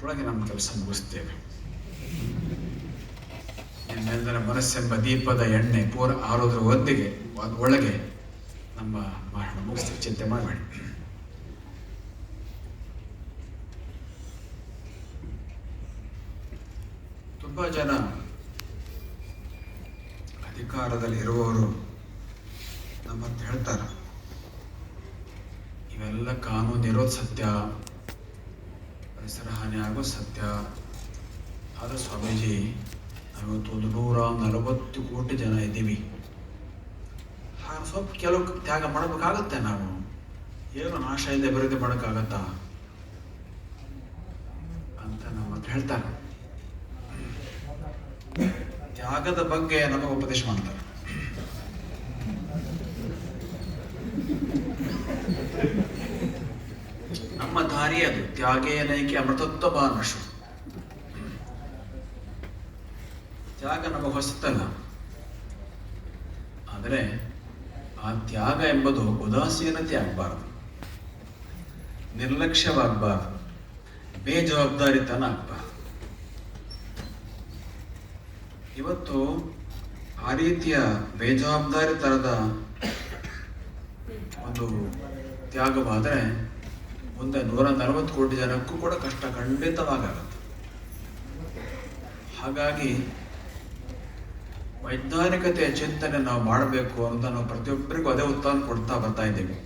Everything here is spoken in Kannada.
ಅಷ್ಟರೊಳಗೆ ನಮ್ಮ ಕೆಲಸ ಮುಗಿಸ್ತೇವೆ. ನಿಮ್ಮೆಲ್ಲರ ಮನಸ್ಸೆಂಬ ದೀಪದ ಎಣ್ಣೆ ಪೂರ ಆರೋದ್ರ ಒಳಗೆ ನಮ್ಮ ಮುಗಿಸ್ತೇವೆ, ಚಿಂತೆ ಮಾಡಬೇಡಿ. ತುಂಬ ಜನ ಅಧಿಕಾರದಲ್ಲಿ ಇರುವವರು ನಮ್ಮ ಹತ್ರ ಹೇಳ್ತಾರೆ, ಇವೆಲ್ಲ ಕಾನೂನು ಇರೋದು ಸತ್ಯ, ಪರಿಸರ ಹಾನಿ ಆಗೋದು ಸತ್ಯ. ಆದ್ರೆ ಸ್ವಾಮೀಜಿ, ನಾವಿವತ್ತು 140 ಕೋಟಿ ಜನ ಇದ್ದೀವಿ, ಹಾಗೆ ಸ್ವಲ್ಪ ಕೆಲವು ತ್ಯಾಗ ಮಾಡಬೇಕಾಗತ್ತೆ. ನಾವು ಏನು ನಾಶ ಇದೆ ಬರೀದೆ ಮಾಡೋಕ್ಕಾಗತ್ತಾ ಅಂತ ನಮ್ಮ ಹತ್ರ ಹೇಳ್ತಾರೆ. ತ್ಯಾಗದ ಬಗ್ಗೆ ನಮಗೆ ಉಪದೇಶ ಮಾಡ್ತಾರೆ. ನಮ್ಮ ದಾರಿ ಅದು. ತ್ಯಾಗೇನೈಕೆ ಅಮೃತತ್ವ ನಶು. ತ್ಯಾಗ ನಮಗೆ ಹೊಸತಲ್ಲ, ಆದರೆ ಆ ತ್ಯಾಗ ಎಂಬುದು ಉದಾಸೀನತೆ ಆಗಬಾರದು, ನಿರ್ಲಕ್ಷ್ಯವಾಗಬಾರದು, ಬೇಜವಾಬ್ದಾರಿತನ ಆಗಬಾರದು. ಇವತ್ತು ಆ ರೀತಿಯ ಬೇಜವಾಬ್ದಾರಿತನದ ಒಂದು ತ್ಯಾಗವಾದರೆ ಮುಂದೆ 140 ಕೋಟಿ ಜನಕ್ಕೂ ಕೂಡ ಕಷ್ಟ ಖಂಡಿತವಾಗುತ್ತೆ. ಹಾಗಾಗಿ ವೈಜ್ಞಾನಿಕತೆಯ ಚಿಂತನೆ ನಾವು ಮಾಡಬೇಕು ಅಂತ ನಾವು ಪ್ರತಿಯೊಬ್ಬರಿಗೂ ಅದೇ ಉತ್ಸಾಹ ಕೊಡ್ತಾ ಬರ್ತಾ ಇದ್ದೀವಿ.